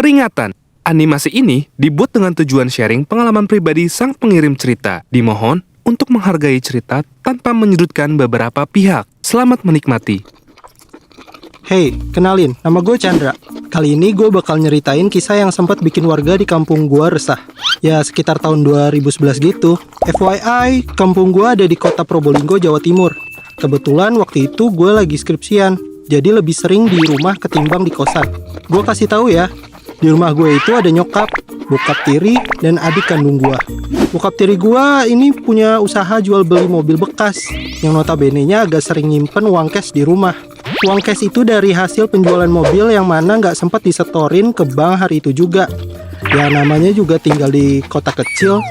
Peringatan, animasi ini dibuat dengan tujuan sharing pengalaman pribadi sang pengirim cerita. Dimohon untuk menghargai cerita tanpa menyudutkan beberapa pihak. Selamat menikmati. Hey, kenalin, nama gue Chandra. Kali ini gue bakal nyeritain kisah yang sempat bikin warga di kampung gue resah. Ya, sekitar tahun 2011 gitu. FYI, kampung gue ada di kota Probolinggo, Jawa Timur. Kebetulan waktu itu gue lagi skripsian, jadi lebih sering di rumah ketimbang di kosan. Gue kasih tahu ya, di rumah gue itu ada nyokap, bokap tiri, dan adik kandung gue. Bokap tiri gue ini punya usaha jual beli mobil bekas, yang notabene-nya agak sering nyimpen uang cash di rumah. Uang cash itu dari hasil penjualan mobil yang mana nggak sempat disetorin ke bank hari itu juga. Ya namanya juga tinggal di kota kecil,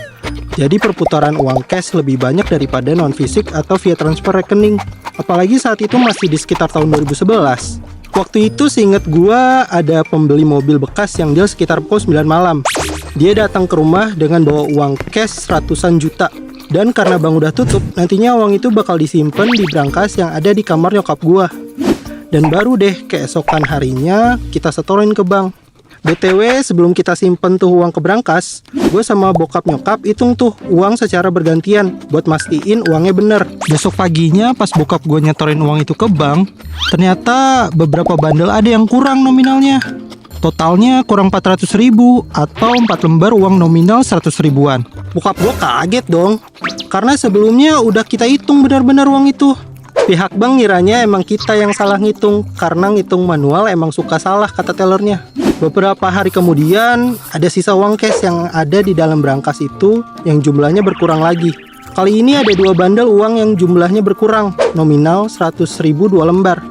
jadi perputaran uang cash lebih banyak daripada non-fisik atau via transfer rekening. Apalagi saat itu masih di sekitar tahun 2011. Waktu itu seinget gua ada pembeli mobil bekas yang deal sekitar pukul 9 malam. Dia datang ke rumah dengan bawa uang cash ratusan juta. Dan karena bank udah tutup, nantinya uang itu bakal disimpan di brankas yang ada di kamar nyokap gua. Dan baru deh keesokan harinya kita setorin ke bank. BTW sebelum kita simpen tuh uang ke brankas, gue sama bokap nyokap hitung tuh uang secara bergantian buat mastiin uangnya bener. Besok paginya pas bokap gue nyetorin uang itu ke bank, ternyata beberapa bandel ada yang kurang nominalnya. Totalnya kurang 400 ribu atau 4 lembar uang nominal 100 ribuan. Bokap gue kaget dong, karena sebelumnya udah kita hitung benar-benar uang itu. Pihak bank ngiranya emang kita yang salah ngitung, karena ngitung manual emang suka salah kata tellernya. Beberapa hari kemudian ada sisa uang cash yang ada di dalam brankas itu yang jumlahnya berkurang lagi. Kali ini ada 2 bandel uang yang jumlahnya berkurang, nominal 100 ribu 2 lembar.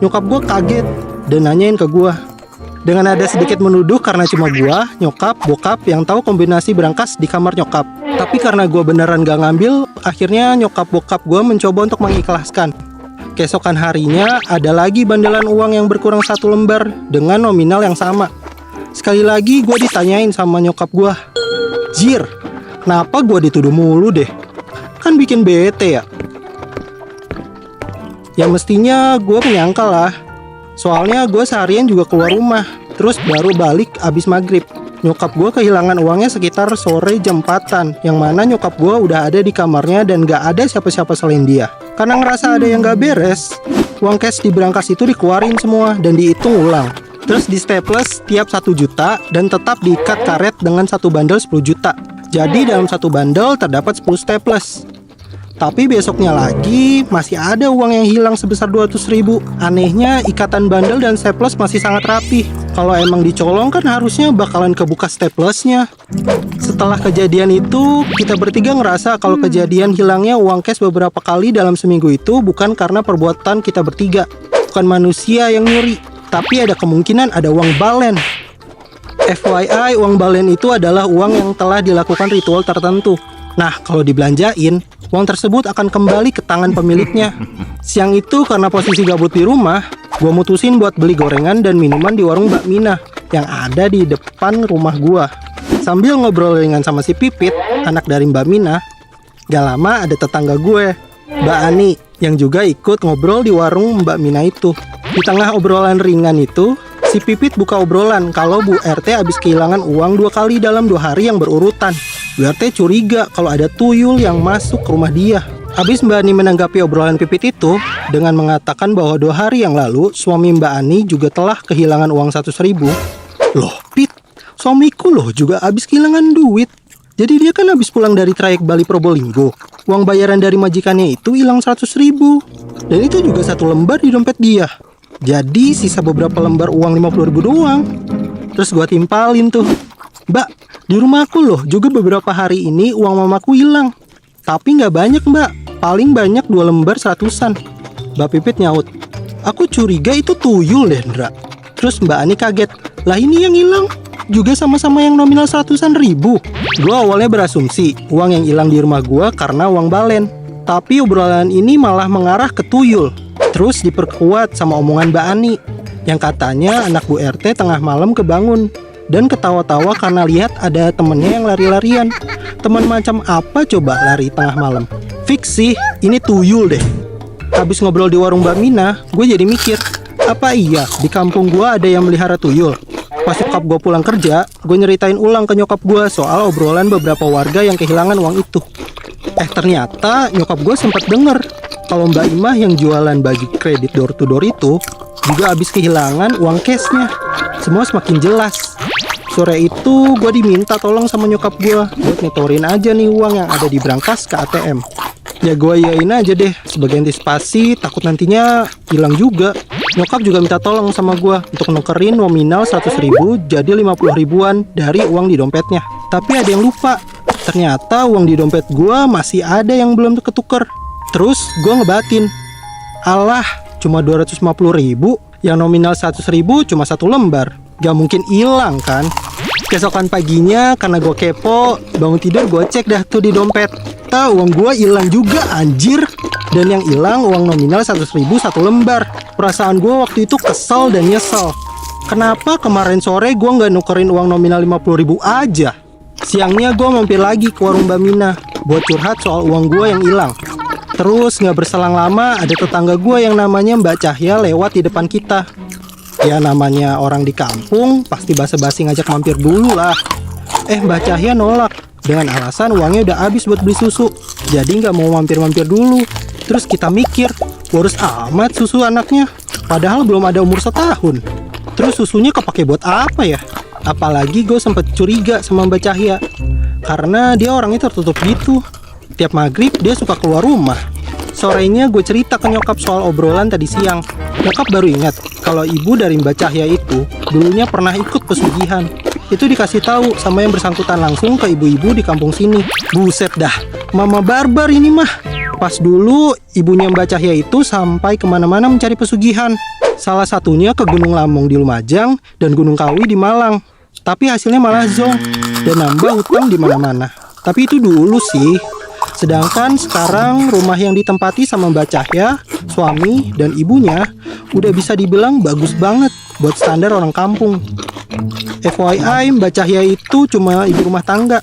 Nyokap gue kaget dan nanyain ke gue. Dengan ada sedikit menuduh karena cuma gue, nyokap, bokap yang tahu kombinasi brankas di kamar nyokap. Tapi karena gue beneran gak ngambil, akhirnya nyokap bokap gue mencoba untuk mengikhlaskan. Keesokan harinya ada lagi bandelan uang yang berkurang 1 lembar dengan nominal yang sama. Sekali lagi gue ditanyain sama nyokap gue, "Jir, kenapa gue dituduh mulu deh? Kan bikin bete ya." Ya mestinya gue menyangkal lah. Soalnya gue seharian juga keluar rumah, terus baru balik abis maghrib. Nyokap gue kehilangan uangnya sekitar sore jam 4-an, yang mana nyokap gue udah ada di kamarnya dan gak ada siapa-siapa selain dia. Karena ngerasa ada yang gak beres, uang cash di brankas itu dikeluarin semua dan dihitung ulang. Terus di staples tiap 1 juta dan tetap diikat karet dengan 1 bandel 10 juta. Jadi dalam 1 bandel terdapat 10 staples. Tapi besoknya lagi masih ada uang yang hilang sebesar 200 ribu. Anehnya ikatan bandel dan staples masih sangat rapi. Kalau emang dicolong kan harusnya bakalan kebuka staplesnya. Setelah kejadian itu, kita bertiga ngerasa kalau kejadian hilangnya uang cash beberapa kali dalam seminggu itu bukan karena perbuatan kita bertiga. Bukan manusia yang nyuri, tapi ada kemungkinan ada uang balen. FYI, uang balen itu adalah uang yang telah dilakukan ritual tertentu. Nah, kalau dibelanjain, uang tersebut akan kembali ke tangan pemiliknya. Siang itu karena posisi gabut di rumah, gue mutusin buat beli gorengan dan minuman di warung Mbak Mina yang ada di depan rumah gue. Sambil ngobrol dengan sama si Pipit, anak dari Mbak Mina, gak lama ada tetangga gue, Mbak Ani, yang juga ikut ngobrol di warung Mbak Mina itu. Di tengah obrolan ringan itu, si Pipit buka obrolan kalau Bu RT habis kehilangan uang 2 kali dalam 2 hari yang berurutan. Bu RT curiga kalau ada tuyul yang masuk ke rumah dia. Habis Mbak Ani menanggapi obrolan Pipit itu dengan mengatakan bahwa 2 hari yang lalu suami Mbak Ani juga telah kehilangan uang 100 ribu. Loh Pit, suamiku loh juga habis kehilangan duit. Jadi dia kan habis pulang dari trayek Bali Probolinggo. Uang bayaran dari majikannya itu hilang 100 ribu. Dan itu juga 1 lembar di dompet dia. Jadi sisa beberapa lembar uang 50 ribu doang. Terus gua timpalin tuh, "Mbak, di rumahku loh juga beberapa hari ini uang mamaku hilang. Tapi gak banyak mbak, paling banyak 2 lembar 100-an. Mbak Pipit nyaut, "Aku curiga itu tuyul deh Ndra." Terus Mbak Ani kaget, "Lah ini yang hilang juga sama-sama yang nominal 100-an ribu." Gua awalnya berasumsi uang yang hilang di rumah gua karena uang balen. Tapi obrolan ini malah mengarah ke tuyul. Terus diperkuat sama omongan Mbak Ani yang katanya anak Bu RT tengah malam kebangun dan ketawa-tawa karena lihat ada temennya yang lari-larian. Teman macam apa coba lari tengah malam? Fix sih, ini tuyul deh. Habis ngobrol di warung Mbak Mina, gue jadi mikir, apa iya di kampung gue ada yang melihara tuyul? Pas nyokap gue pulang kerja, gue nyeritain ulang ke nyokap gue soal obrolan beberapa warga yang kehilangan uang itu. Ternyata nyokap gue sempat denger kalau Mbak Imah yang jualan baju kredit door to door itu juga habis kehilangan uang cashnya. Semua semakin jelas. Sore itu gue diminta tolong sama nyokap gue buat nyetorin aja nih uang yang ada di brankas ke ATM. Ya gue iyain aja deh sebagai antisipasi, takut nantinya hilang juga. Nyokap juga minta tolong sama gue untuk nukerin nominal 100.000 jadi 50 ribuan dari uang di dompetnya. Tapi ada yang lupa. Ternyata uang di dompet gue masih ada yang belum ketuker. Terus gue ngebatin, alah cuma 250.000, yang nominal 100.000 cuma satu lembar, gak mungkin hilang kan. Keesokan paginya karena gue kepo, bangun tidur gue cek dah tuh di dompet. Uang gue hilang juga anjir. Dan yang hilang uang nominal 100.000 satu lembar. Perasaan gue waktu itu kesel dan nyesel. Kenapa kemarin sore gue gak nukerin uang nominal 50.000 aja? Siangnya gue mampir lagi ke warung Mbak Mina buat curhat soal uang gue yang hilang. Terus gak berselang lama ada tetangga gue yang namanya Mbak Cahya lewat di depan kita. Ya namanya orang di kampung pasti basa-basi ngajak mampir dulu lah. Mbak Cahya nolak dengan alasan uangnya udah habis buat beli susu, jadi gak mau mampir-mampir dulu. Terus kita mikir, boros amat susu anaknya, padahal belum ada umur setahun. Terus susunya kepake buat apa ya? Apalagi gue sempet curiga sama Mbak Cahya karena dia orangnya tertutup gitu. Tiap maghrib dia suka keluar rumah. Sorenya gue cerita ke nyokap soal obrolan tadi siang. Nyokap baru ingat kalau ibu dari Mbak Cahya itu dulunya pernah ikut pesugihan. Itu dikasih tahu sama yang bersangkutan langsung ke ibu-ibu di kampung sini. Buset dah, mama barbar ini mah. Pas dulu ibunya Mbak Cahya itu sampai kemana-mana mencari pesugihan. Salah satunya ke Gunung Lamong di Lumajang dan Gunung Kawi di Malang. Tapi hasilnya malah zonk dan nambah utang di mana-mana. Tapi itu dulu sih. Sedangkan sekarang rumah yang ditempati sama Mbak Cahya, suami dan ibunya udah bisa dibilang bagus banget buat standar orang kampung. FYI, Mbak Cahya itu cuma ibu rumah tangga.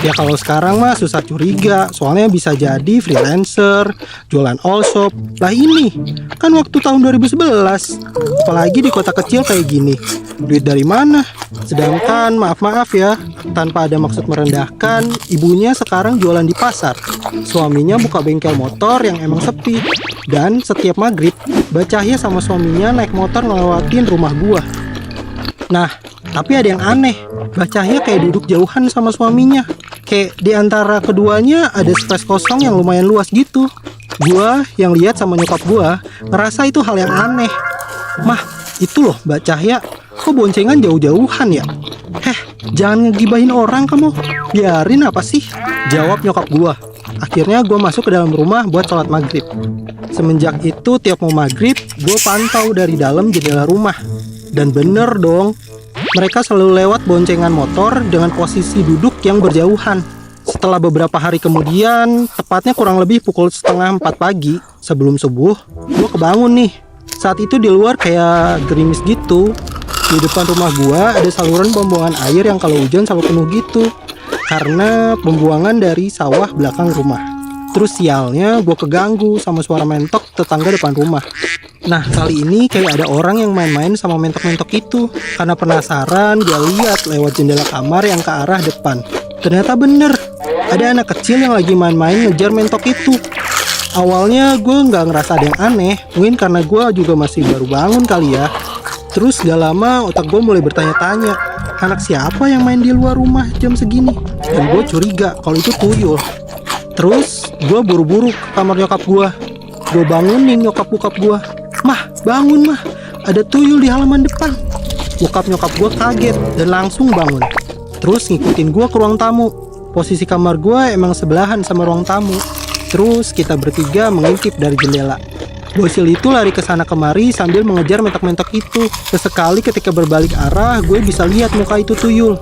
Ya kalau sekarang mah susah curiga, soalnya bisa jadi freelancer, jualan all shop. Lah ini, kan waktu tahun 2011. Apalagi di kota kecil kayak gini. Duit dari mana? Sedangkan maaf-maaf ya, tanpa ada maksud merendahkan, ibunya sekarang jualan di pasar. Suaminya buka bengkel motor yang emang sepi. Dan setiap maghrib, Mbak Cahya sama suaminya naik motor ngelewatin rumah gua. Nah, tapi ada yang aneh. Mbak Cahya kayak duduk jauhan sama suaminya. Kayak di antara keduanya ada space kosong yang lumayan luas gitu. Gua yang lihat sama nyokap gua ngerasa itu hal yang aneh. Mah, itu loh Mbak Cahya, kok boncengan jauh-jauhan ya? Jangan ngegibahin orang kamu. Biarin apa sih? Jawab nyokap gua. Akhirnya gua masuk ke dalam rumah buat sholat maghrib. Semenjak itu tiap mau maghrib, gua pantau dari dalam jendela rumah. Dan bener dong, mereka selalu lewat boncengan motor dengan posisi duduk yang berjauhan. Setelah beberapa hari kemudian, tepatnya kurang lebih pukul 3:30 pagi sebelum subuh, gue kebangun nih. Saat itu di luar kayak gerimis gitu. Di depan rumah gue ada saluran pembuangan air yang kalau hujan selalu penuh gitu. Karena pembuangan dari sawah belakang rumah. Terus sialnya gue keganggu sama suara mentok tetangga depan rumah. Nah kali ini kayak ada orang yang main-main sama mentok-mentok itu. Karena penasaran gue lihat lewat jendela kamar yang ke arah depan. Ternyata bener, ada anak kecil yang lagi main-main ngejar mentok itu. Awalnya gue gak ngerasa ada yang aneh. Mungkin karena gue juga masih baru bangun kali ya. Terus gak lama otak gue mulai bertanya-tanya, anak siapa yang main di luar rumah jam segini? Dan gue curiga kalau itu tuyul. Terus gue buru-buru ke kamar nyokap gue. Gue bangunin nyokap-bokap gue. Mah, bangun mah, ada tuyul di halaman depan. Bokap nyokap gue kaget dan langsung bangun. Terus ngikutin gue ke ruang tamu. Posisi kamar gue emang sebelahan sama ruang tamu. Terus kita bertiga mengintip dari jendela. Bocil itu lari ke sana kemari sambil mengejar mentok-mentok itu. Sesekali ketika berbalik arah, gue bisa lihat muka itu tuyul.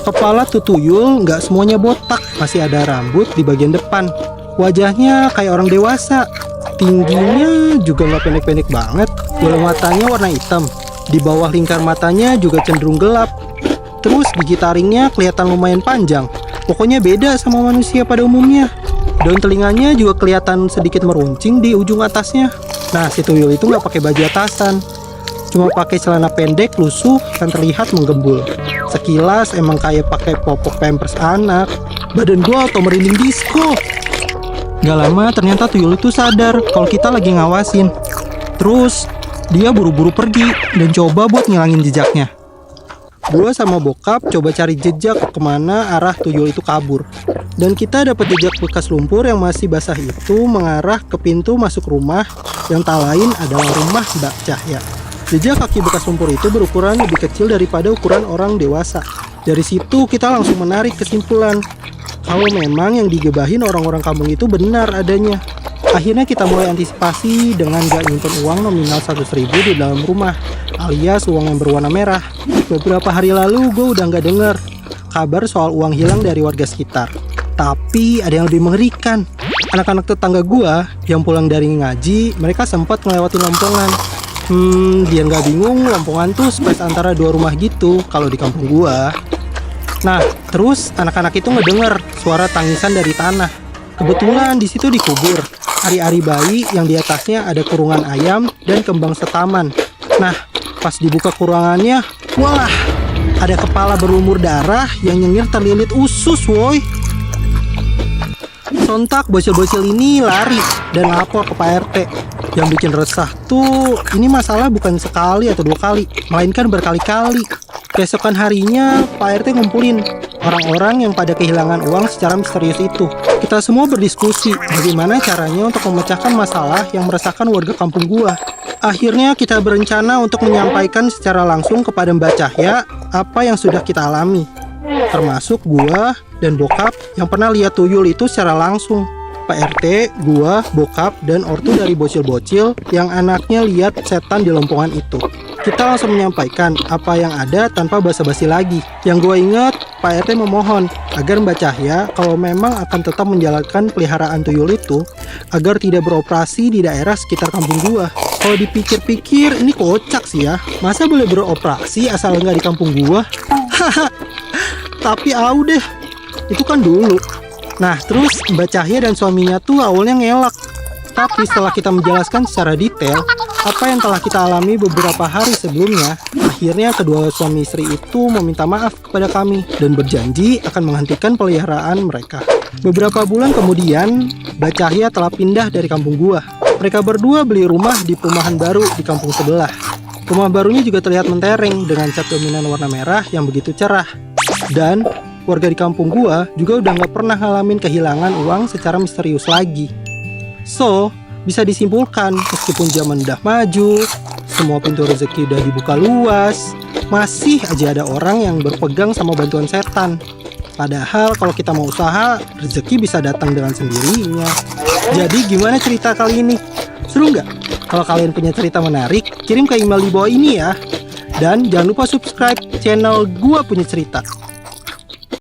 Kepala tuh tuyul nggak semuanya botak, masih ada rambut di bagian depan. Wajahnya kayak orang dewasa. Tingginya juga nggak pendek-pendek banget. Bola matanya warna hitam. Di bawah lingkar matanya juga cenderung gelap. Terus gigi taringnya kelihatan lumayan panjang. Pokoknya beda sama manusia pada umumnya. Daun telinganya juga kelihatan sedikit meruncing di ujung atasnya. Nah, si tuyul itu nggak pakai baju atasan. Cuma pakai celana pendek lusuh dan terlihat menggembul. Sekilas emang kayak pakai popok pampers anak. Badan gue auto merinding disco. Gak lama ternyata tuyul itu sadar kalau kita lagi ngawasin. Terus dia buru-buru pergi dan coba buat ngilangin jejaknya. Gue sama bokap coba cari jejak kemana arah tuyul itu kabur. Dan kita dapat jejak bekas lumpur yang masih basah itu mengarah ke pintu masuk rumah yang tak lain adalah rumah Mbak Cahya. Jejak kaki bekas lumpur itu berukuran lebih kecil daripada ukuran orang dewasa. Dari situ kita langsung menarik kesimpulan kalau memang yang digebahin orang-orang kampung itu benar adanya. Akhirnya kita mulai antisipasi dengan gak nyimpen uang nominal 100.000 di dalam rumah, alias uang yang berwarna merah. Beberapa hari lalu gue udah gak dengar kabar soal uang hilang dari warga sekitar. Tapi ada yang lebih mengerikan. Anak-anak tetangga gue yang pulang dari ngaji, mereka sempat melewati lompongan. Dia gak bingung, lompongan tuh space antara dua rumah gitu kalau di kampung gue. Nah, terus anak-anak itu ngedenger suara tangisan dari tanah. Kebetulan di situ dikubur ari-ari bayi yang di atasnya ada kurungan ayam dan kembang setaman. Nah, pas dibuka kurungannya, walah, ada kepala berlumur darah yang nyengir terlilit usus, woi. Sontak bocil-bocil ini lari dan lapor ke Pak RT. Yang bikin resah tuh, ini masalah bukan sekali atau dua kali, melainkan berkali-kali. Keesokan harinya, Pak RT ngumpulin orang-orang yang pada kehilangan uang secara misterius itu. Kita semua berdiskusi bagaimana caranya untuk memecahkan masalah yang meresahkan warga kampung gua. Akhirnya kita berencana untuk menyampaikan secara langsung kepada Mbak Cahya apa yang sudah kita alami. Termasuk gua dan bokap yang pernah lihat tuyul itu secara langsung. Pak RT, gua, bokap, dan ortu dari bocil-bocil yang anaknya lihat setan di lompongan itu. Kita langsung menyampaikan apa yang ada tanpa basa-basi lagi. Yang gue ingat, Pak RT memohon agar Mbak Cahya kalau memang akan tetap menjalankan peliharaan tuyul itu agar tidak beroperasi di daerah sekitar kampung gua. Kalau dipikir-pikir ini kocak sih ya. Masa boleh beroperasi asal nggak di kampung gua? Haha. Tapi deh, itu kan dulu. Nah, terus Mbak Cahya dan suaminya tuh awalnya ngelak. Tapi setelah kita menjelaskan secara detail apa yang telah kita alami beberapa hari sebelumnya, akhirnya kedua suami istri itu meminta maaf kepada kami dan berjanji akan menghentikan peliharaan mereka. Beberapa bulan kemudian, Mbak Cahya telah pindah dari kampung gua. Mereka berdua beli rumah di perumahan baru di kampung sebelah. Rumah barunya juga terlihat mentereng dengan cat dominan warna merah yang begitu cerah. Dan warga di kampung gua juga udah gak pernah ngalamin kehilangan uang secara misterius lagi. So, bisa disimpulkan meskipun zaman udah maju, semua pintu rezeki udah dibuka luas, masih aja ada orang yang berpegang sama bantuan setan. Padahal kalau kita mau usaha, rezeki bisa datang dengan sendirinya. Jadi gimana cerita kali ini? Seru nggak? Kalau kalian punya cerita menarik, kirim ke email di bawah ini ya. Dan jangan lupa subscribe channel Gua Punya Cerita.